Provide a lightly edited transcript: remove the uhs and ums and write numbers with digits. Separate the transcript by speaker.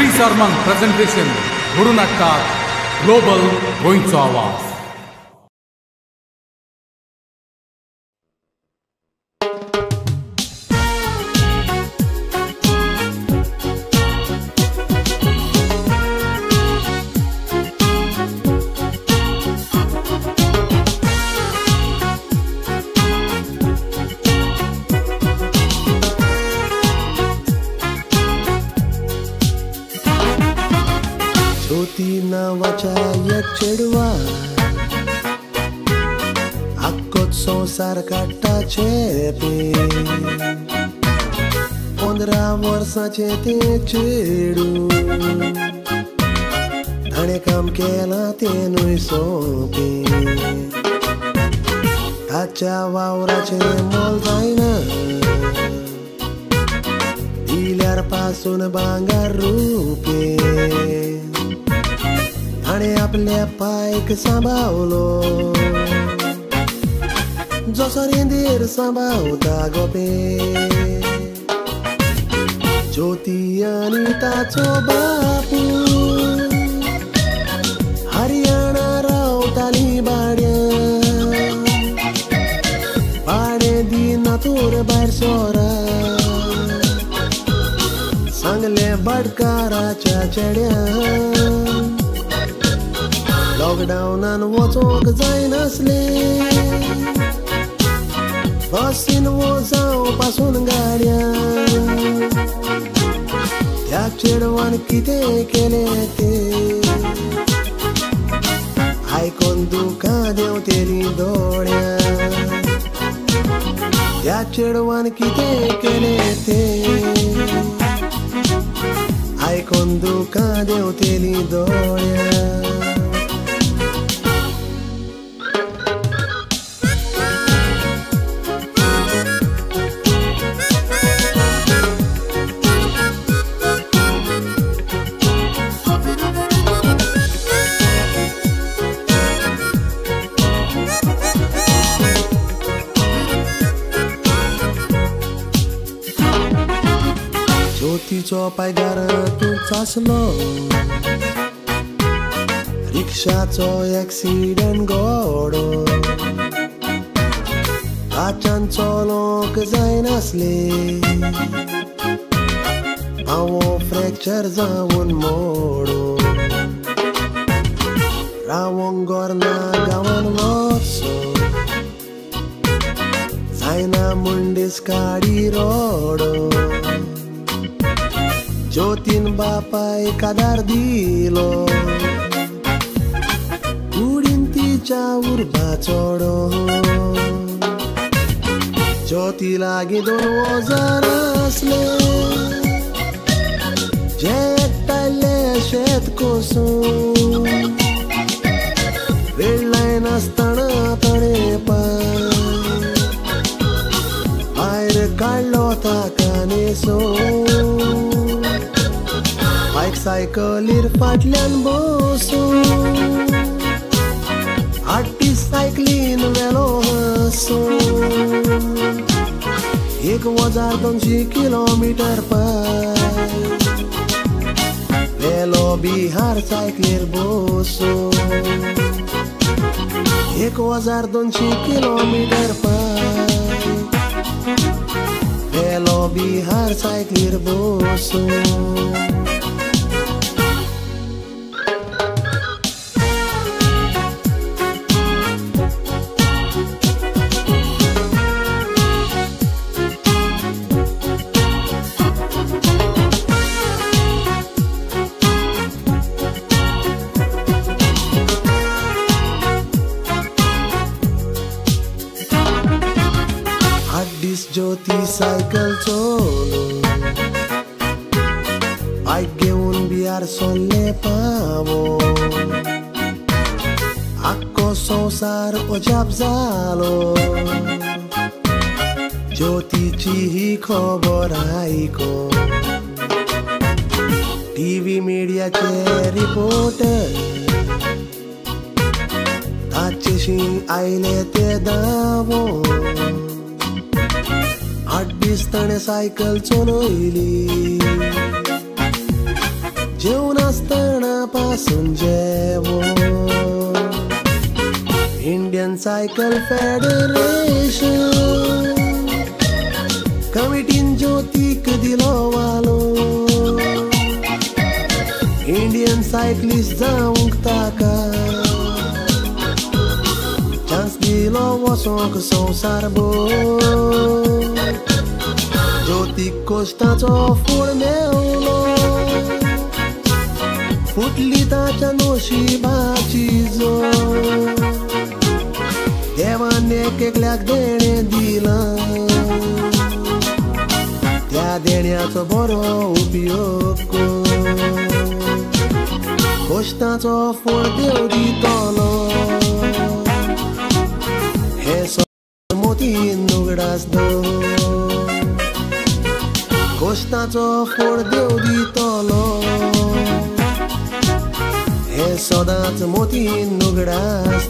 Speaker 1: Free Sermon presentation Guru Natkar Global Goincho Awas.
Speaker 2: नावाच्या एक चेडवा आख्खोच संवसार काडटा चेपे 15 वर्सांचे ते चेडू ताणें काम केलां तेनूय सोंपे ताच्या वावराचें मोल जायना दिल्यार पासून भांगार रुपे ताणें आपल्या पायक सांबाळलो जसो रेंदेर सांबाळटा गोपे ज्योती आनी ताचो बापू हरियाणा रावतालीं भाडें दिना तोर भायर सोरा सांगलें भाटकाराच्या चेड्यान लॉकडाउनान वचोंक जायनासलें बसीन वचों पासून गाडयान त्या चेडवान कितें केलें तें आयकोन दुकां देंवतेलीं दोळ्यान त्या चेडवान कितें केलें तें आयकोन दुकां देंवतेलीं दोळ्यान ज्योतीचो पायदार तूंच आसलो रिक्षाचो एक्सिडेंट घडो ताच्यान चलोंक जायनासलें पांवो फ्रॅक्चर जावन मोडो रावोंक गोरना गांवान वचो जायना म्हूण दिसकाडी रोडो ज्योतीन बापाय कादार दिलो कुडीन तिच्या उर्बा चोडो ज्योती लागीं 2 वजार आसले जे एकठांयले शेत कोसून वेळ लायनासतना ताणें भायर काडलो ताका न्हेसून बायक सायकलीर फाटल्यान बसून 8 दीस सायकलीन वेलो हसून 1200 किलोमीटर पाय वेलो बिहार सायकलीर बसून 1200 किलोमीटर पाय वेलो बिहार सायकलीर बसून ज्योती सायकल चोलो बायक घेवन बिहार सोल्ले पावो आख्खो संवसार अजाप जालो ज्योतीची ही खबर आयकोन टीव्ही मिडियाचे रिपोर्टर ताचेशी आयले ते दावो 8 दीस ताणें सायकल चलयली जेवण आसतनापासून जेवण इंडियन सायकल फेडरेशन कमिटीन ज्योतीक दिलो वालो इंडियन सायक्लिस्ट जावंक ताका चान्स दिलो वचोंक संवसार भर ज्योतीक कश्टाचो फळ मेवलो फुटली ताच्या नशिबाची जोड देवान एकल्याक देणें दिलां त्या देण्याचो बरो उपयोग कर कश्टाचो फळ देव दितलो हे मोतीन उगडास कश्टाचो फळ देव दितलो हे सदांच मोतीन उगडास